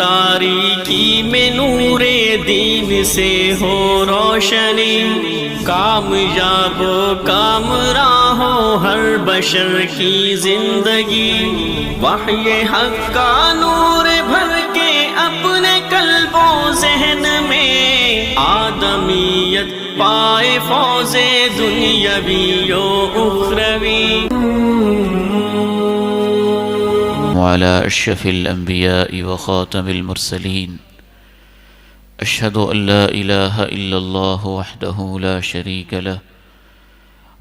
تاریکی میں نور دین سے ہو روشنی، کامیاب و کامراں ہو ہر بشر کی زندگی، وحی حق کا نور بھر کے اپنے قلب و ذہن میں، آدمیت پائے فوز دنیاوی و اخروی۔ وعلى أشرف الأنبياء وخاتم المرسلين، أشهد أن لا إله إلا الله وحده لا شريك له،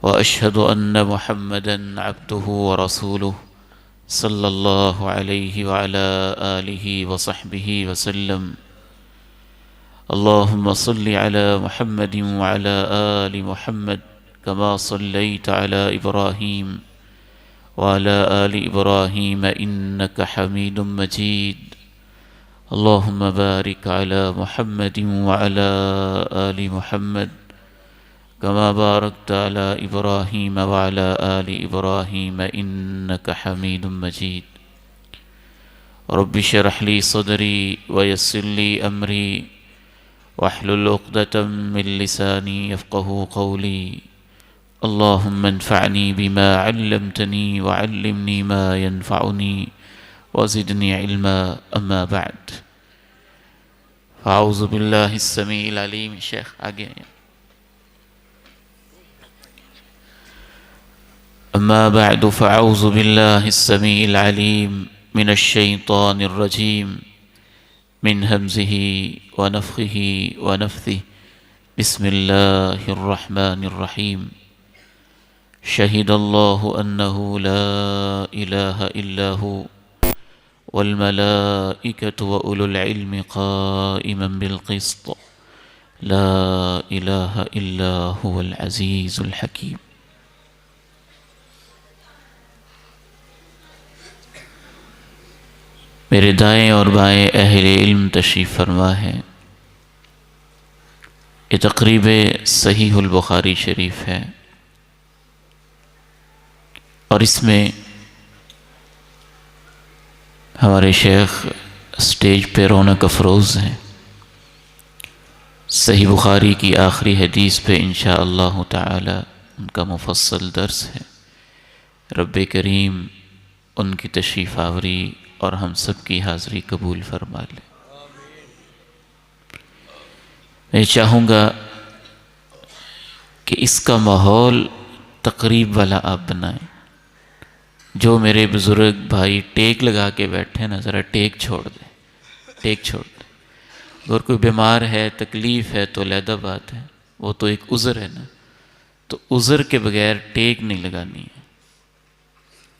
وأشهد أن محمدًا عبده ورسوله صلى الله عليه وعلى آله وصحبه وسلم. اللهم صل على محمد وعلى آل محمد كما صليت على إبراهيم وعلى آل إبراهيم إنك حميد مجيد. اللهم بارك على محمد وعلى آل محمد كما باركت على إبراهيم وعلى آل إبراهيم إنك حميد مجيد. رب اشرح لي صدري ويسر لي أمري واحلل عقدة من لساني يفقه قولي. اللهم انفعني بما علمتني وعلمني ما ينفعني وزدني علما. أما بعد، فأعوذ بالله السميع العليم. شیخ آگے ہیں. أما بعد، فأعوذ بالله السميع العليم من الشيطان الرجيم، من همزه ونفخه ونفثه. بسم الله الرحمن الرحيم. شهد الله أنه لا إله إلا هو والملائكة وأولو العلم قائما بالقسط، لا إله إلا هو العزيز الحكيم. میرے دائیں اور بائیں اہل علم تشریف فرما ہے. یہ تقریب صحیح البخاری شریف ہے، اور اس میں ہمارے شیخ اسٹیج پہ رونق افروز ہیں. صحیح بخاری کی آخری حدیث پہ انشاءاللہ تعالی ان کا مفصل درس ہے. رب کریم ان کی تشریف آوری اور ہم سب کی حاضری قبول فرما لے. میں چاہوں گا کہ اس کا ماحول تقریب والا آپ بنائیں. جو میرے بزرگ بھائی ٹیک لگا کے بیٹھے نا، ذرا ٹیک چھوڑ دیں، ٹیک چھوڑ دیں. اگر کوئی بیمار ہے، تکلیف ہے تو علیحدہ بات ہے، وہ تو ایک عذر ہے نا، تو عذر کے بغیر ٹیک نہیں لگانی ہے.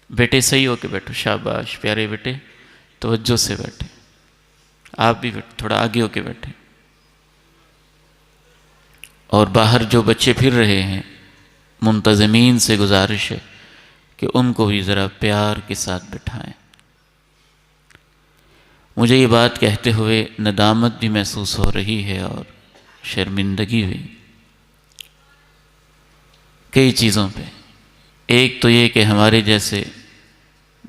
بیٹے صحیح ہو کے بیٹھو، شاباش پیارے بیٹے، توجہ سے بیٹھے. آپ بھی تھوڑا آگے ہو کے بیٹھے. اور باہر جو بچے پھر رہے ہیں، منتظمین سے گزارش ہے کہ ان کو بھی ذرا پیار کے ساتھ بٹھائیں. مجھے یہ بات کہتے ہوئے ندامت بھی محسوس ہو رہی ہے اور شرمندگی بھی کئی چیزوں پہ. ایک تو یہ کہ ہمارے جیسے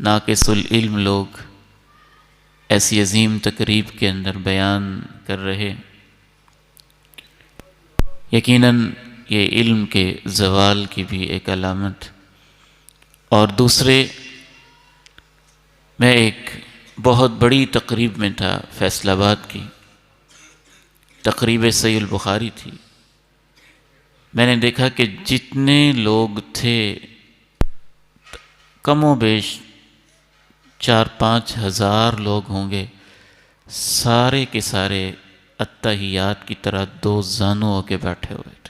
ناقص العلم لوگ ایسی عظیم تقریب کے اندر بیان کر رہے، یقیناً یہ علم کے زوال کی بھی ایک علامت. اور دوسرے، میں ایک بہت بڑی تقریب میں تھا، فیصل آباد کی تقریب صحیح البخاری تھی. میں نے دیکھا کہ جتنے لوگ تھے کم و بیش 4-5 ہزار لوگ ہوں گے، سارے کے سارے اتحیات کی طرح دو زانوں ہو کے بیٹھے ہوئے تھے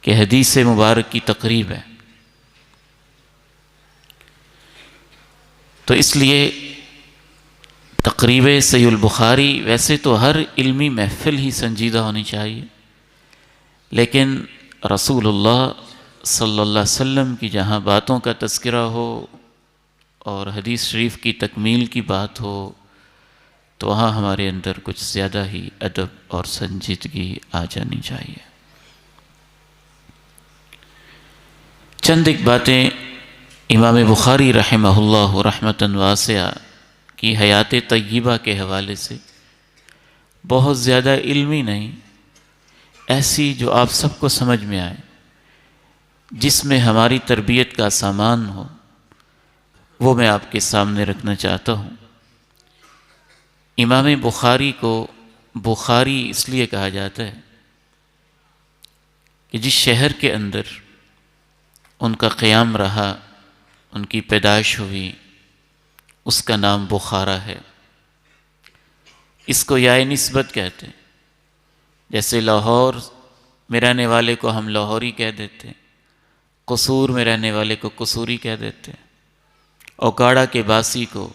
کہ حدیث مبارک کی تقریب ہے. تو اس لیے تقریب صحیح البخاری، ویسے تو ہر علمی محفل ہی سنجیدہ ہونی چاہیے، لیکن رسول اللہ صلی اللہ علیہ وسلم کی جہاں باتوں کا تذکرہ ہو اور حدیث شریف کی تکمیل کی بات ہو، تو وہاں ہمارے اندر کچھ زیادہ ہی ادب اور سنجیدگی آ جانی چاہیے. چند ایک باتیں امام بخاری رحمہ اللہ رحمتاً واسعہ کی حیات طیبہ کے حوالے سے، بہت زیادہ علمی نہیں، ایسی جو آپ سب کو سمجھ میں آئے، جس میں ہماری تربیت کا سامان ہو، وہ میں آپ کے سامنے رکھنا چاہتا ہوں۔ امام بخاری کو بخاری اس لیے کہا جاتا ہے کہ جس شہر کے اندر ان کا قیام رہا، ان کی پیدائش ہوئی، اس کا نام بخارا ہے۔ اس کو یائے نسبت کہتے ہیں، جیسے لاہور میں رہنے والے کو ہم لاہوری کہہ دیتے ہیں، قصور میں رہنے والے کو قصوری کہہ دیتے ہیں، اوکاڑا کے باسی کو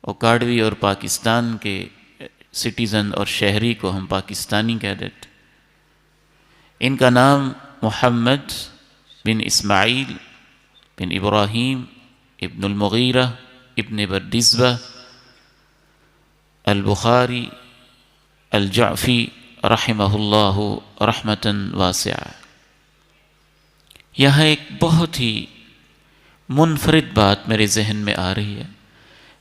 اوکاڑوی اور پاکستان کے سٹیزن اور شہری کو ہم پاکستانی کہہ دیتے ہیں۔ ان کا نام محمد بن اسماعیل بن ابراہیم ابن المغیرہ ابن بردزبہ البخاری الجعفی رحمہ اللہ رحمتاً واسعہ۔ یہاں ایک بہت ہی منفرد بات میرے ذہن میں آ رہی ہے،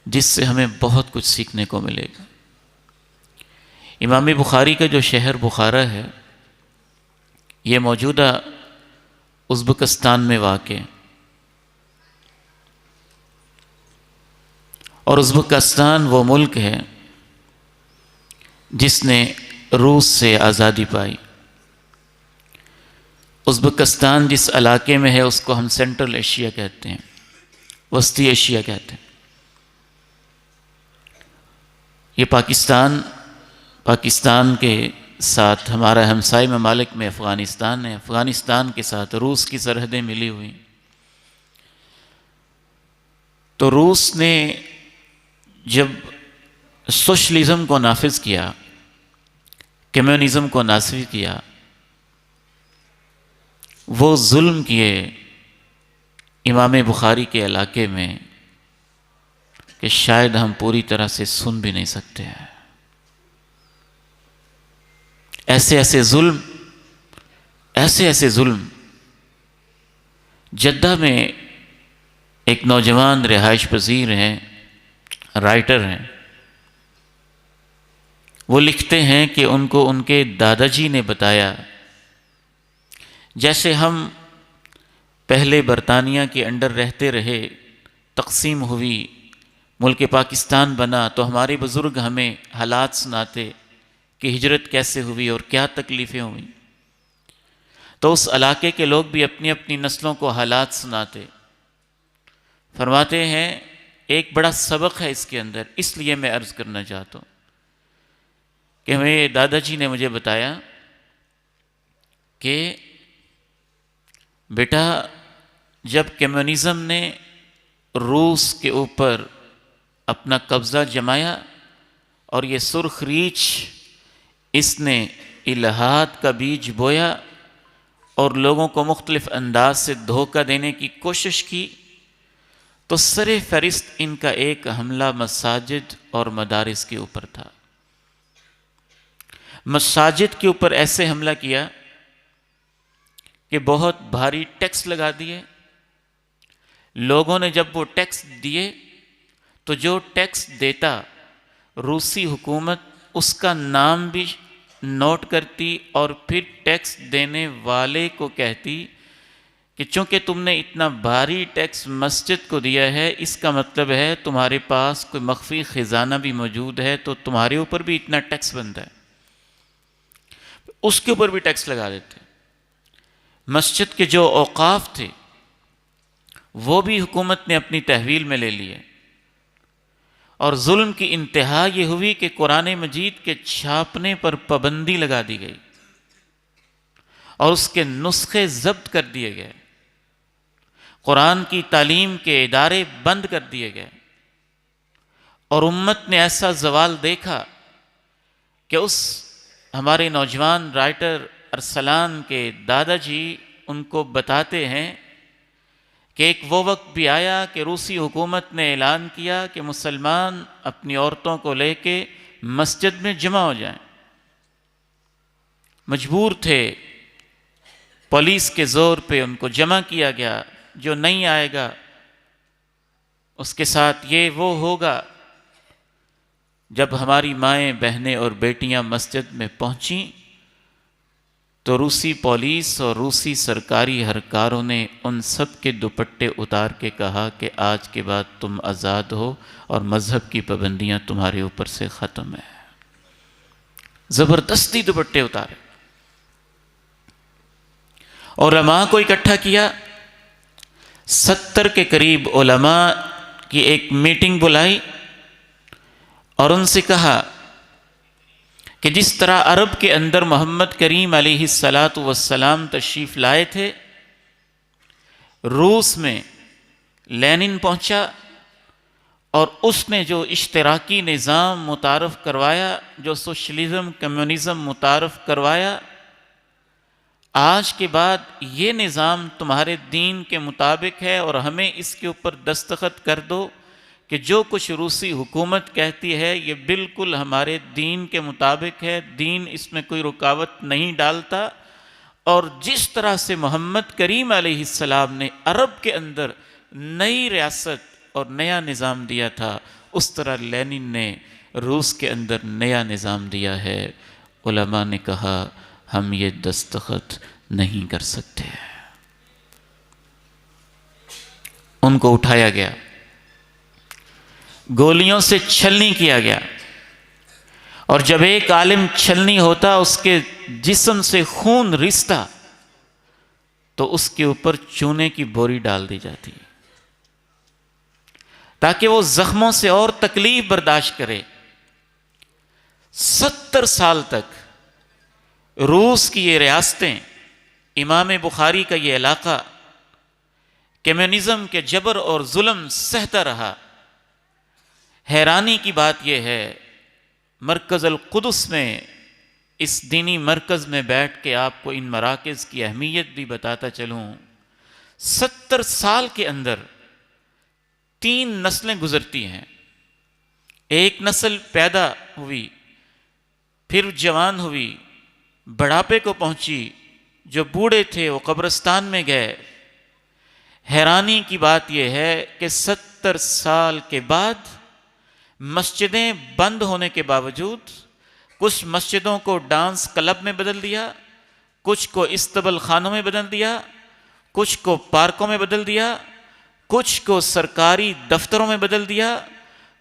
جس سے ہمیں بہت کچھ سیکھنے کو ملے گا۔ امام بخاری کا جو شہر بخارا ہے، یہ موجودہ ازبکستان میں واقع ہے، اور ازبکستان وہ ملک ہے جس نے روس سے آزادی پائی۔ ازبکستان جس علاقے میں ہے اس کو ہم سینٹرل ایشیا کہتے ہیں، وسطی ایشیا کہتے ہیں۔ یہ پاکستان کے ساتھ ہمارا ہمسائے ممالک میں افغانستان ہے، افغانستان کے ساتھ روس کی سرحدیں ملی ہوئی۔ تو روس نے جب سوشلزم کو نافذ کیا، کمیونزم کو نافذ کیا، وہ ظلم کیے امام بخاری کے علاقے میں کہ شاید ہم پوری طرح سے سن بھی نہیں سکتے ہیں۔ ایسے ایسے ظلم جدہ میں ایک نوجوان رہائش پذیر ہیں، رائٹر ہیں، وہ لکھتے ہیں کہ ان کو ان کے دادا جی نے بتایا، جیسے ہم پہلے برطانیہ کے انڈر رہتے رہے، تقسیم ہوئی، ملک پاکستان بنا، تو ہمارے بزرگ ہمیں حالات سناتے کہ ہجرت کیسے ہوئی اور کیا تکلیفیں ہوئیں، تو اس علاقے کے لوگ بھی اپنی اپنی نسلوں کو حالات سناتے۔ فرماتے ہیں ایک بڑا سبق ہے اس کے اندر، اس لیے میں عرض کرنا چاہتا ہوں کہ میرے دادا جی نے مجھے بتایا کہ بیٹا، جب کمیونزم نے روس کے اوپر اپنا قبضہ جمایا اور یہ سرخ ریچھ اس نے الہات کا بیج بویا اور لوگوں کو مختلف انداز سے دھوکہ دینے کی کوشش کی، تو سر فہرست ان کا ایک حملہ مساجد اور مدارس کے اوپر تھا۔ مساجد کے اوپر ایسے حملہ کیا کہ بہت بھاری ٹیکس لگا دیے۔ لوگوں نے جب وہ ٹیکس دیے تو جو ٹیکس دیتا روسی حکومت اس کا نام بھی نوٹ کرتی اور پھر ٹیکس دینے والے کو کہتی کہ چونکہ تم نے اتنا بھاری ٹیکس مسجد کو دیا ہے، اس کا مطلب ہے تمہارے پاس کوئی مخفی خزانہ بھی موجود ہے، تو تمہارے اوپر بھی اتنا ٹیکس بنتا ہے، اس کے اوپر بھی ٹیکس لگا دیتے۔ مسجد کے جو اوقاف تھے وہ بھی حکومت نے اپنی تحویل میں لے لیے، اور ظلم کی انتہا یہ ہوئی کہ قرآن مجید کے چھاپنے پر پابندی لگا دی گئی اور اس کے نسخے ضبط کر دیے گئے، قرآن کی تعلیم کے ادارے بند کر دیے گئے، اور امت نے ایسا زوال دیکھا کہ اس ہمارے نوجوان رائٹر ارسلان کے دادا جی ان کو بتاتے ہیں کہ ایک وہ وقت بھی آیا کہ روسی حکومت نے اعلان کیا کہ مسلمان اپنی عورتوں کو لے کے مسجد میں جمع ہو جائیں۔ مجبور تھے، پولیس کے زور پہ ان کو جمع کیا گیا، جو نہیں آئے گا اس کے ساتھ یہ وہ ہوگا۔ جب ہماری مائیں بہنیں اور بیٹیاں مسجد میں پہنچیں تو روسی پولیس اور روسی سرکاری اہلکاروں نے ان سب کے دوپٹے اتار کے کہا کہ آج کے بعد تم آزاد ہو اور مذہب کی پابندیاں تمہارے اوپر سے ختم ہے۔ زبردستی دوپٹے اتارے، علماء کو اکٹھا کیا، 70 کے قریب علماء کی ایک میٹنگ بلائی اور ان سے کہا کہ جس طرح عرب کے اندر محمد کریم علیہ السلام تشریف لائے تھے، روس میں لینن پہنچا اور اس نے جو اشتراکی نظام متعارف کروایا، جو سوشلزم کمیونزم متعارف کروایا، آج کے بعد یہ نظام تمہارے دین کے مطابق ہے اور ہمیں اس کے اوپر دستخط کر دو کہ جو کچھ روسی حکومت کہتی ہے یہ بالکل ہمارے دین کے مطابق ہے، دین اس میں کوئی رکاوٹ نہیں ڈالتا۔ اور جس طرح سے محمد کریم علیہ السلام نے عرب کے اندر نئی ریاست اور نیا نظام دیا تھا، اس طرح لینن نے روس کے اندر نیا نظام دیا ہے۔ علماء نے کہا ہم یہ دستخط نہیں کر سکتے۔ ان کو اٹھایا گیا، گولیوں سے چھلنی کیا گیا، اور جب ایک عالم چھلنی ہوتا اس کے جسم سے خون رستا تو اس کے اوپر چونے کی بوری ڈال دی جاتی تاکہ وہ زخموں سے اور تکلیف برداشت کرے۔ 70 سال تک روس کی یہ ریاستیں، امام بخاری کا یہ علاقہ کمیونزم کے جبر اور ظلم سہتا رہا۔ حیرانی کی بات یہ ہے، مرکز القدس میں، اس دینی مرکز میں بیٹھ کے آپ کو ان مراکز کی اہمیت بھی بتاتا چلوں، 70 سال کے اندر 3 نسلیں گزرتی ہیں۔ ایک نسل پیدا ہوئی، پھر جوان ہوئی، بڑھاپے کو پہنچی، جو بوڑھے تھے وہ قبرستان میں گئے۔ حیرانی کی بات یہ ہے کہ 70 سال کے بعد مسجدیں بند ہونے کے باوجود کچھ مسجدوں کو ڈانس کلب میں بدل دیا، کچھ کو استبل خانوں میں بدل دیا، کچھ کو پارکوں میں بدل دیا، کچھ کو سرکاری دفتروں میں بدل دیا،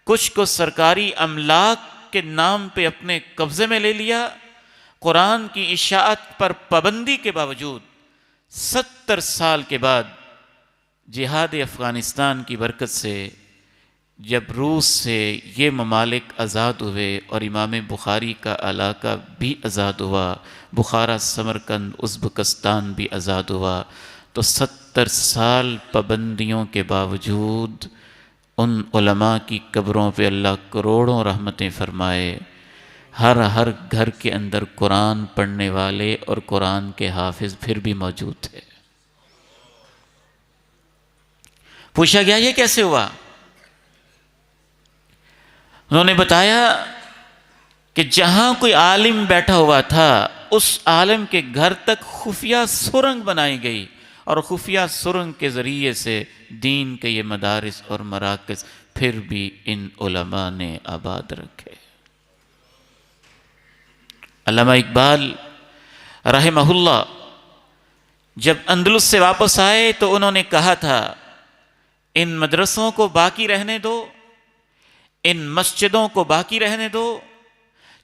کچھ کو سرکاری املاک کے نام پہ اپنے قبضے میں لے لیا۔ قرآن کی اشاعت پر پابندی کے باوجود 70 سال کے بعد جہاد افغانستان کی برکت سے جب روس سے یہ ممالک آزاد ہوئے اور امام بخاری کا علاقہ بھی آزاد ہوا، بخارا سمرقند ازبکستان بھی آزاد ہوا، تو 70 سال پابندیوں کے باوجود ان علماء کی قبروں پہ اللہ کروڑوں رحمتیں فرمائے۔ ہر گھر کے اندر قرآن پڑھنے والے اور قرآن کے حافظ پھر بھی موجود تھے۔ پوچھا گیا یہ کیسے ہوا؟ انہوں نے بتایا کہ جہاں کوئی عالم بیٹھا ہوا تھا اس عالم کے گھر تک خفیہ سرنگ بنائی گئی، اور خفیہ سرنگ کے ذریعے سے دین کے یہ مدارس اور مراکز پھر بھی ان علماء نے آباد رکھے۔ علامہ اقبال رحمہ اللہ جب اندلس سے واپس آئے تو انہوں نے کہا تھا ان مدرسوں کو باقی رہنے دو، ان مسجدوں کو باقی رہنے دو،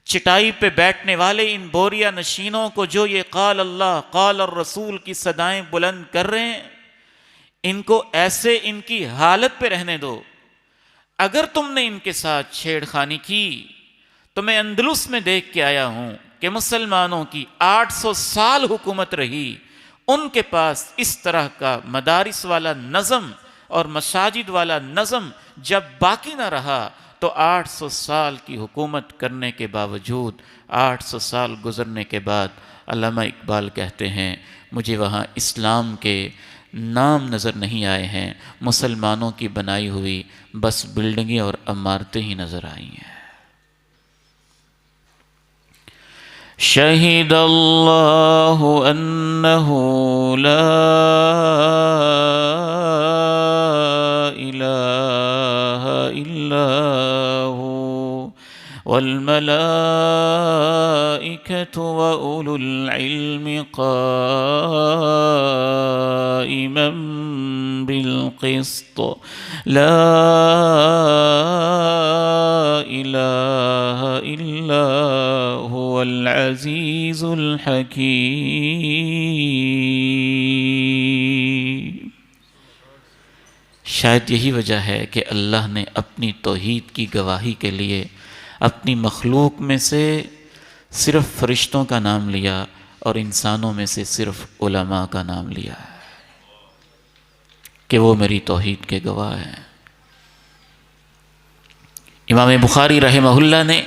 چٹائی پہ بیٹھنے والے ان بوریا نشینوں کو جو یہ قال اللہ قال الرسول کی صدائیں بلند کر رہے ہیں، ان کو ایسے ان کی حالت پہ رہنے دو۔ اگر تم نے ان کے ساتھ چھیڑ خانی کی تو میں اندلس میں دیکھ کے آیا ہوں کہ مسلمانوں کی 800 سال حکومت رہی، ان کے پاس اس طرح کا مدارس والا نظم اور مساجد والا نظم جب باقی نہ رہا تو 800 سال کی حکومت کرنے کے باوجود 800 سال گزرنے کے بعد علامہ اقبال کہتے ہیں مجھے وہاں اسلام کے نام نظر نہیں آئے ہیں، مسلمانوں کی بنائی ہوئی بس بلڈنگیں اور عمارتیں ہی نظر آئی ہیں۔ شہید اللہ انہ لا الہ الا ہو والملائكة وأولو العلم قائما بالقسط لا إله إلا هو العزيز الحكيم۔ شاید یہی وجہ ہے کہ اللہ نے اپنی توحید کی گواہی کے لیے اپنی مخلوق میں سے صرف فرشتوں کا نام لیا اور انسانوں میں سے صرف علماء کا نام لیا ہے کہ وہ میری توحید کے گواہ ہیں۔ امام بخاری رحمہ اللہ نے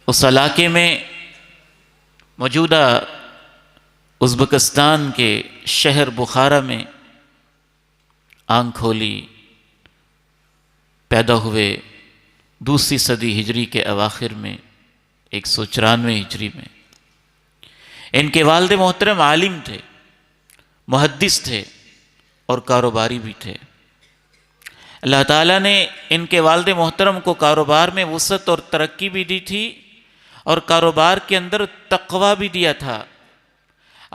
اس علاقے میں موجودہ ازبکستان کے شہر بخارا میں آنکھ کھولی، پیدا ہوئے دوسری صدی ہجری کے اواخر میں 194 ہجری میں۔ ان کے والد محترم عالم تھے، محدث تھے اور کاروباری بھی تھے۔ اللہ تعالیٰ نے ان کے والد محترم کو کاروبار میں وسعت اور ترقی بھی دی تھی اور کاروبار کے اندر تقوی بھی دیا تھا۔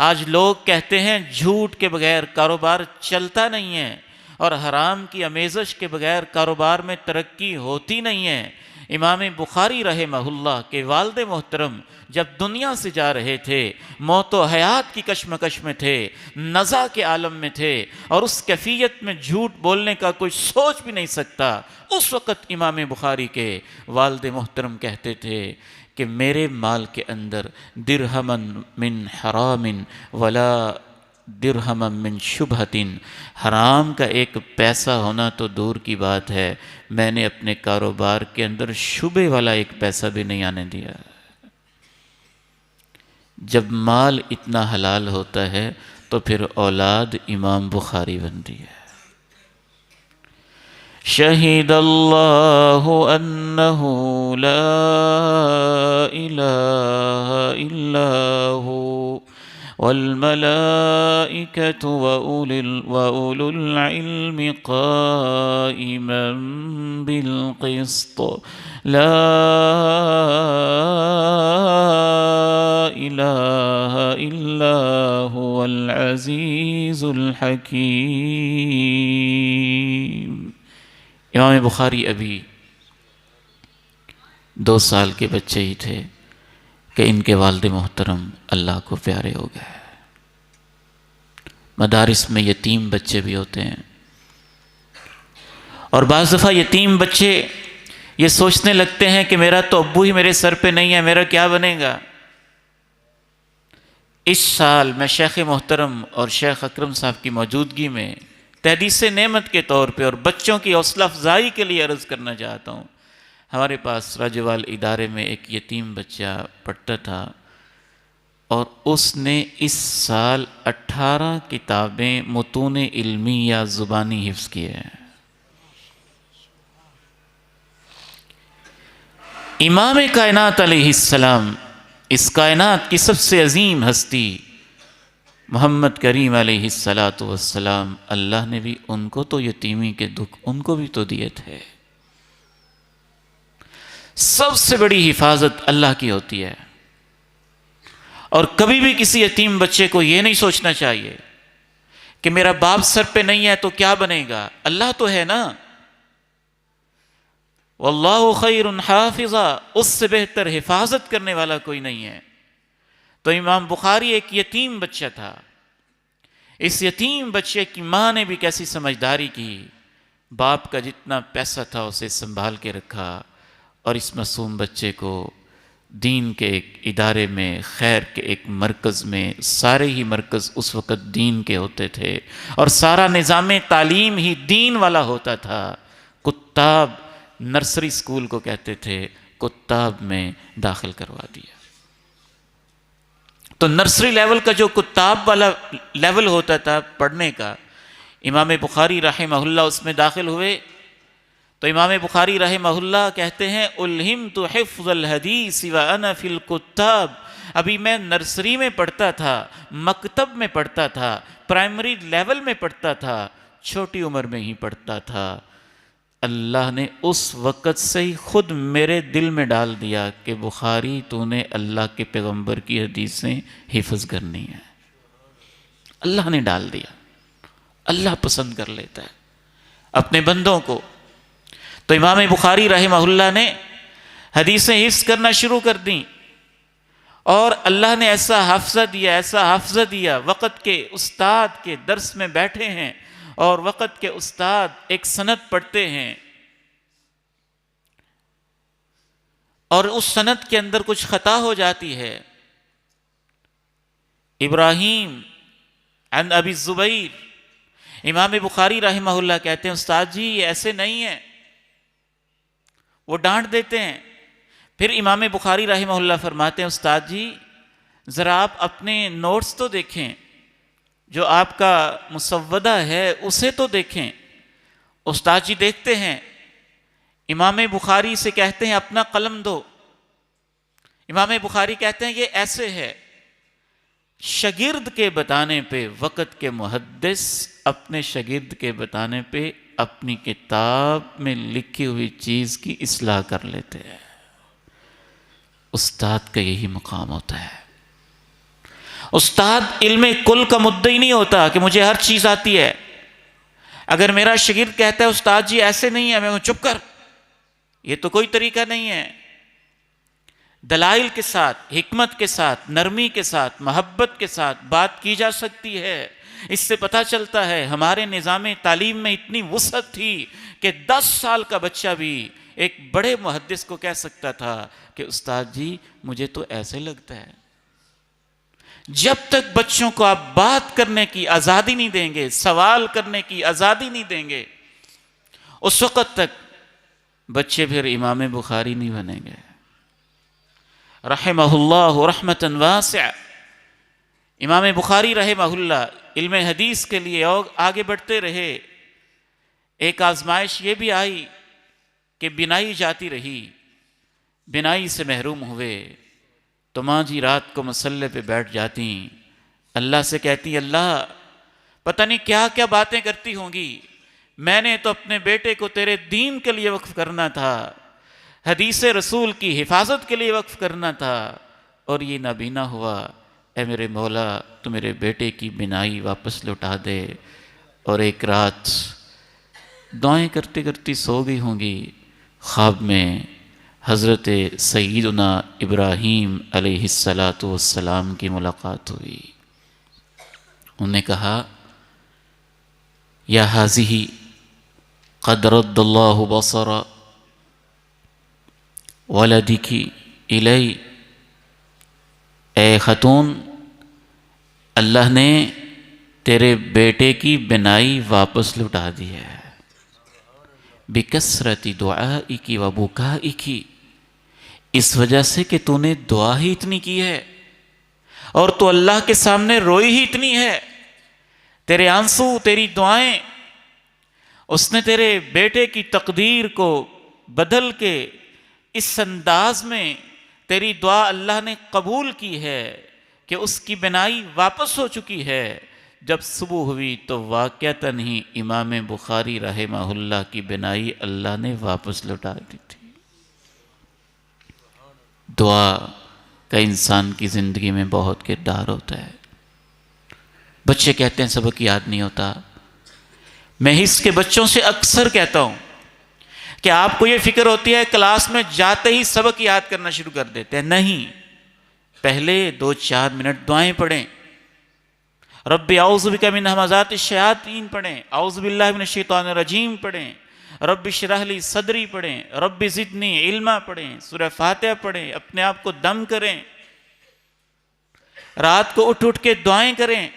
آج لوگ کہتے ہیں جھوٹ کے بغیر کاروبار چلتا نہیں ہے اور حرام کی آمیزش کے بغیر کاروبار میں ترقی ہوتی نہیں ہے۔ امام بخاری رحمہ اللہ کے والد محترم جب دنیا سے جا رہے تھے، موت و حیات کی کشمکش میں تھے، نزع کے عالم میں تھے اور اس کیفیت میں جھوٹ بولنے کا کوئی سوچ بھی نہیں سکتا، اس وقت امام بخاری کے والد محترم کہتے تھے کہ میرے مال کے اندر درہمن من حرام ولا درہم من شبہۃ، حرام کا ایک پیسہ ہونا تو دور کی بات ہے، میں نے اپنے کاروبار کے اندر شبہ والا ایک پیسہ بھی نہیں آنے دیا۔ جب مال اتنا حلال ہوتا ہے تو پھر اولاد امام بخاری بنتی ہے۔ شہید اللہ انہ لا الہ الا ہو والملائکة وأولو العلم قائما بالقسط لا إله إلا هو العزيز الحكيم۔ امام بخاری ابھی 2 سال کے بچے ہی تھے کہ ان کے والد محترم اللہ کو پیارے ہو گئے۔ مدارس میں یتیم بچے بھی ہوتے ہیں اور بعض دفعہ یتیم بچے یہ سوچنے لگتے ہیں کہ میرا تو ابو ہی میرے سر پہ نہیں ہے، میرا کیا بنے گا۔ اس سال میں شیخ محترم اور شیخ اکرم صاحب کی موجودگی میں تحدیث نعمت کے طور پہ اور بچوں کی حوصلہ افزائی کے لیے عرض کرنا چاہتا ہوں۔ ہمارے پاس راجوال ادارے میں ایک یتیم بچہ پڑھتا تھا اور اس نے اس سال 18 کتابیں متون علمی یا زبانی حفظ کیے ہیں۔ امام کائنات علیہ السلام، اس کائنات کی سب سے عظیم ہستی محمد کریم علیہ السلام، اللہ نے بھی ان کو تو یتیمی کے دکھ ان کو بھی تو دیے تھے۔ سب سے بڑی حفاظت اللہ کی ہوتی ہے اور کبھی بھی کسی یتیم بچے کو یہ نہیں سوچنا چاہیے کہ میرا باپ سر پہ نہیں ہے تو کیا بنے گا، اللہ تو ہے نا۔ واللہ خیر حافظا، اس سے بہتر حفاظت کرنے والا کوئی نہیں ہے۔ تو امام بخاری ایک یتیم بچہ تھا، اس یتیم بچے کی ماں نے بھی کیسی سمجھداری کی، باپ کا جتنا پیسہ تھا اسے سنبھال کے رکھا اور اس معصوم بچے کو دین کے ایک ادارے میں، خیر کے ایک مرکز میں، سارے ہی مرکز اس وقت دین کے ہوتے تھے اور سارا نظام تعلیم ہی دین والا ہوتا تھا۔ کتاب نرسری اسکول کو کہتے تھے، کتاب میں داخل کروا دیا۔ تو نرسری لیول کا جو کتاب والا لیول ہوتا تھا پڑھنے کا، امام بخاری رحمہ اللہ اس میں داخل ہوئے تو امام بخاری رحمہ اللہ کہتے ہیں الہمت حفظ الحدیث وانا فی الکتاب، ابھی میں نرسری میں پڑھتا تھا، مکتب میں پڑھتا تھا، پرائمری لیول میں پڑھتا تھا، چھوٹی عمر میں ہی پڑھتا تھا، اللہ نے اس وقت سے ہی خود میرے دل میں ڈال دیا کہ بخاری تو نے اللہ کے پیغمبر کی حدیثیں حفظ کرنی ہے. اللہ نے ڈال دیا. اللہ پسند کر لیتا ہے اپنے بندوں کو. تو امام بخاری رحمہ اللہ نے حدیثیں حفظ کرنا شروع کر دیں، اور اللہ نے ایسا حافظہ دیا. وقت کے استاد کے درس میں بیٹھے ہیں اور وقت کے استاد ایک سند پڑھتے ہیں، اور اس سند کے اندر کچھ خطا ہو جاتی ہے. ابراہیم عن ابی الزبیر، امام بخاری رحمہ اللہ کہتے ہیں استاد جی یہ ایسے نہیں ہے، وہ ڈانٹ دیتے ہیں. پھر امام بخاری رحمہ اللہ فرماتے ہیں استاد جی ذرا آپ اپنے نوٹس تو دیکھیں، جو آپ کا مسودہ ہے اسے تو دیکھیں. استاد جی دیکھتے ہیں، امام بخاری سے کہتے ہیں اپنا قلم دو. امام بخاری کہتے ہیں یہ ایسے ہے. شاگرد کے بتانے پہ وقت کے محدث اپنے شاگرد کے بتانے پہ اپنی کتاب میں لکھی ہوئی چیز کی اصلاح کر لیتے ہیں. استاد کا یہی مقام ہوتا ہے. استاد علم کل کا مدعی نہیں ہوتا کہ مجھے ہر چیز آتی ہے. اگر میرا شاگرد کہتا ہے استاد جی ایسے نہیں ہے، میں کہوں چپ کر، یہ تو کوئی طریقہ نہیں ہے. دلائل کے ساتھ، حکمت کے ساتھ، نرمی کے ساتھ، محبت کے ساتھ بات کی جا سکتی ہے. اس سے پتہ چلتا ہے ہمارے نظام تعلیم میں اتنی وسعت تھی کہ 10 سال کا بچہ بھی ایک بڑے محدث کو کہہ سکتا تھا کہ استاد جی مجھے تو ایسے لگتا ہے. جب تک بچوں کو آپ بات کرنے کی آزادی نہیں دیں گے، سوال کرنے کی آزادی نہیں دیں گے، اس وقت تک بچے پھر امام بخاری نہیں بنیں گے. رحمہ اللہ رحمتاً واسعہ. امام بخاری رحمہ اللہ علم حدیث کے لیے اور آگے بڑھتے رہے. ایک آزمائش یہ بھی آئی کہ بینائی جاتی رہی، بینائی سے محروم ہوئے تو ماں جی رات کو مصلے پہ بیٹھ جاتی، اللہ سے کہتی اللہ پتہ نہیں کیا کیا باتیں کرتی ہوں گی، میں نے تو اپنے بیٹے کو تیرے دین کے لیے وقف کرنا تھا، حدیث رسول کی حفاظت کے لیے وقف کرنا تھا، اور یہ نابینا ہوا. اے میرے مولا تو میرے بیٹے کی بینائی واپس لوٹا دے. اور ایک رات دعائیں کرتے کرتی سو گئی ہوں گی، خواب میں حضرت سیدنا ابراہیم علیہ السلام کی ملاقات ہوئی. انہوں نے کہا یا حاضی قد رد اللہ بصر ولدک الی، اے خاتون اللہ نے تیرے بیٹے کی بینائی واپس لوٹا دی ہے. بکثرت دعائک و بکائک، اس وجہ سے کہ تو نے دعا ہی اتنی کی ہے اور تو اللہ کے سامنے روئی ہی اتنی ہے. تیرے آنسو، تیری دعائیں، اس نے تیرے بیٹے کی تقدیر کو بدل کے اس انداز میں تیری دعا اللہ نے قبول کی ہے کہ اس کی بینائی واپس ہو چکی ہے. جب صبح ہوئی تو واقعتاً ہی امام بخاری رحمہ اللہ کی بینائی اللہ نے واپس لوٹا دی تھی. دعا کا انسان کی زندگی میں بہت کردار ہوتا ہے. بچے کہتے ہیں سبق یاد نہیں ہوتا. میں اس کے بچوں سے اکثر کہتا ہوں کہ آپ کو یہ فکر ہوتی ہے کلاس میں جاتے ہی سبق یاد کرنا شروع کر دیتے ہیں. نہیں، پہلے 2-4 منٹ دعائیں پڑھیں. رب اعوذ بک من ہمزات الشیاطین پڑھیں، اعوذ باللہ من الشیطان الرجیم پڑھیں، رب اشرح لی صدری پڑھیں، رب زدنی علما پڑھیں، سورہ فاتحہ پڑھیں، اپنے آپ کو دم کریں، رات کو اٹھ اٹھ کے دعائیں کریں.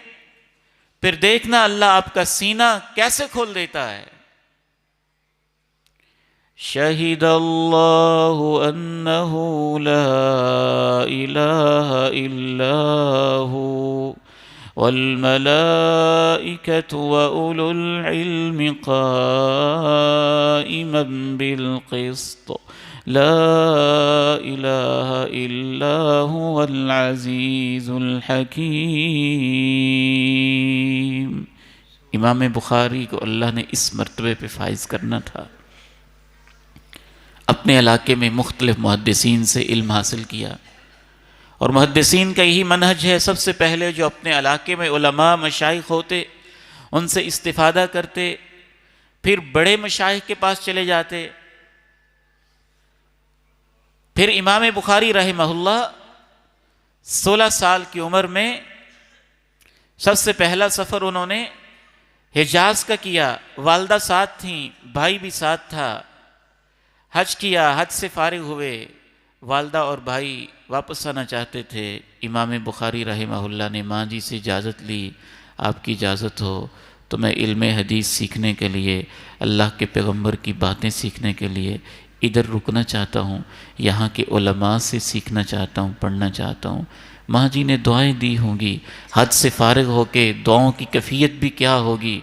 پھر دیکھنا اللہ آپ کا سینہ کیسے کھول دیتا ہے. شہد اللہ انہ لا الہ الا ہو والملائکۃ وأولو العلم قائما بالقسط لا الہ الا هو العزیز الحکیم. امام بخاری کو اللہ نے اس مرتبے پہ فائز کرنا تھا اپنے علاقے میں مختلف محدثین سے علم حاصل کیا، اور محدثین کا یہی منہج ہے، سب سے پہلے جو اپنے علاقے میں علماء مشائخ ہوتے ان سے استفادہ کرتے، پھر بڑے مشائخ کے پاس چلے جاتے۔ پھر امام بخاری رحمہ اللہ 16 سال کی عمر میں سب سے پہلا سفر انہوں نے حجاز کا کیا، والدہ ساتھ تھیں، بھائی بھی ساتھ تھا، حج کیا، حج سے فارغ ہوئے، والدہ اور بھائی واپس آنا چاہتے تھے، امام بخاری رحمہ اللہ نے ماں جی سے اجازت لی، آپ کی اجازت ہو تو میں علم حدیث سیکھنے کے لیے، اللہ کے پیغمبر کی باتیں سیکھنے کے لیے ادھر رکنا چاہتا ہوں، یہاں کے علماء سے سیکھنا چاہتا ہوں، پڑھنا چاہتا ہوں۔ ماں جی نے دعائیں دی ہوں گی، حد سے فارغ ہو کے دعاؤں کی کیفیت بھی کیا ہوگی،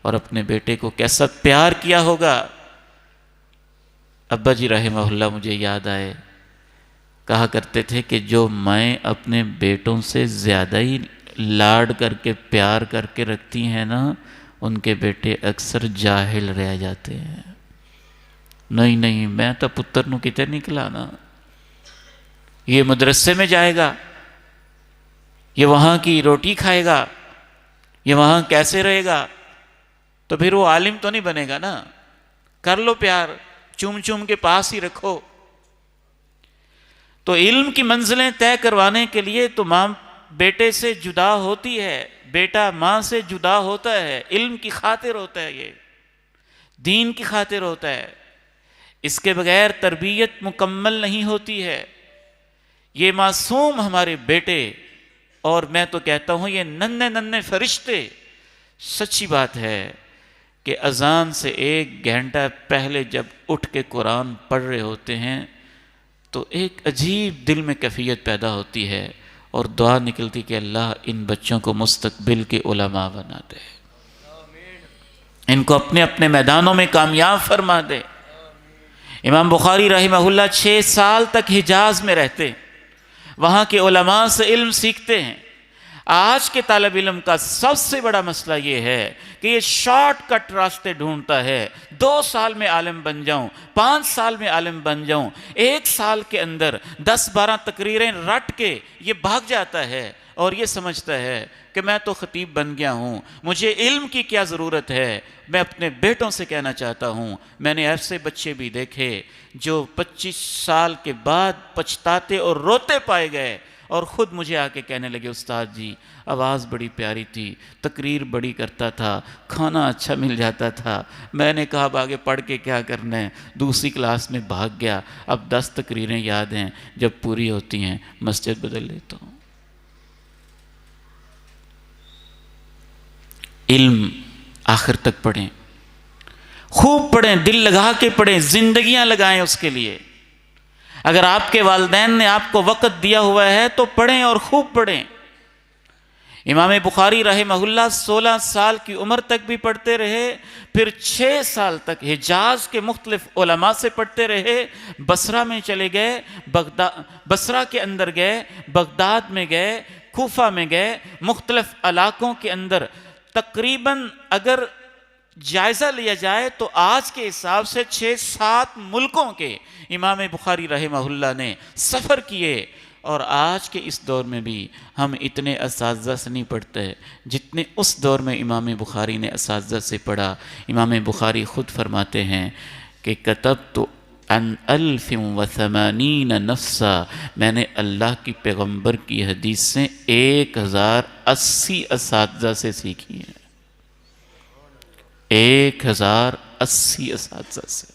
اور اپنے بیٹے کو کیسا پیار کیا ہوگا۔ ابا جی رحمہ اللہ مجھے یاد آئے، کہا کرتے تھے کہ جو مائیں اپنے بیٹوں سے زیادہ ہی لاڈ کر کے پیار کر کے رکھتی ہیں نا، ان کے بیٹے اکثر جاہل رہ جاتے ہیں۔ نہیں میں تو پتر نو کتے نکلا نا، یہ مدرسے میں جائے گا، یہ وہاں کی روٹی کھائے گا، یہ وہاں کیسے رہے گا، تو پھر وہ عالم تو نہیں بنے گا نا۔ کر لو پیار، چوم چوم کے پاس ہی رکھو۔ تو علم کی منزلیں طے کروانے کے لیے تو ماں بیٹے سے جدا ہوتی ہے، بیٹا ماں سے جدا ہوتا ہے، علم کی خاطر ہوتا ہے، یہ دین کی خاطر ہوتا ہے، اس کے بغیر تربیت مکمل نہیں ہوتی ہے۔ یہ معصوم ہمارے بیٹے، اور میں تو کہتا ہوں یہ ننھے فرشتے، سچی بات ہے کہ اذان سے 1 گھنٹہ پہلے جب اٹھ کے قرآن پڑھ رہے ہوتے ہیں تو ایک عجیب دل میں کیفیت پیدا ہوتی ہے، اور دعا نکلتی کہ اللہ ان بچوں کو مستقبل کے علماء بنا دے، ان کو اپنے اپنے میدانوں میں کامیاب فرما دے۔ امام بخاری رحمہ اللہ 6 سال تک حجاز میں رہتے، وہاں کے علماء سے علم سیکھتے ہیں۔ آج کے طالب علم کا سب سے بڑا مسئلہ یہ ہے کہ یہ شارٹ کٹ راستے ڈھونڈتا ہے، 2 سال میں عالم بن جاؤں، 5 سال میں عالم بن جاؤں، 1 سال کے اندر 10-12 تقریریں رٹ کے یہ بھاگ جاتا ہے، اور یہ سمجھتا ہے کہ میں تو خطیب بن گیا ہوں، مجھے علم کی کیا ضرورت ہے۔ میں اپنے بیٹوں سے کہنا چاہتا ہوں، میں نے ایسے بچے بھی دیکھے جو 25 سال کے بعد پچھتاتے اور روتے پائے گئے، اور خود مجھے آ کے کہنے لگے استاد جی آواز بڑی پیاری تھی، تقریر بڑی کرتا تھا، کھانا اچھا مل جاتا تھا، میں نے کہا اب آگے پڑھ کے کیا کرنا ہے، دوسری کلاس میں بھاگ گیا، اب 10 تقریریں یاد ہیں، جب پوری ہوتی ہیں مسجد بدل لیتا ہوں۔ علم آخر تک پڑھیں، خوب پڑھیں، دل لگا کے پڑھیں، زندگیاں لگائیں اس کے لیے۔ اگر آپ کے والدین نے آپ کو وقت دیا ہوا ہے تو پڑھیں اور خوب پڑھیں۔ امام بخاری رحمہ اللہ 16 سال کی عمر تک بھی پڑھتے رہے، پھر 6 سال تک حجاز کے مختلف علماء سے پڑھتے رہے، بصرہ میں چلے گئے، بصرہ کے اندر گئے، بغداد میں گئے، کوفہ میں گئے، مختلف علاقوں کے اندر تقریباً اگر جائزہ لیا جائے تو آج کے حساب سے 6-7 ملکوں کے امام بخاری رحمہ اللہ نے سفر کیے، اور آج کے اس دور میں بھی ہم اتنے اساتذہ سے نہیں پڑھتے جتنے اس دور میں امام بخاری نے اساتذہ سے پڑھا۔ امام بخاری خود فرماتے ہیں کہ کتبت عن 1080 نفسا، میں نے اللہ کی پیغمبر کی حدیث سے 1080 اساتذہ سے سیکھی ہیں، 1080 اساتذہ سے،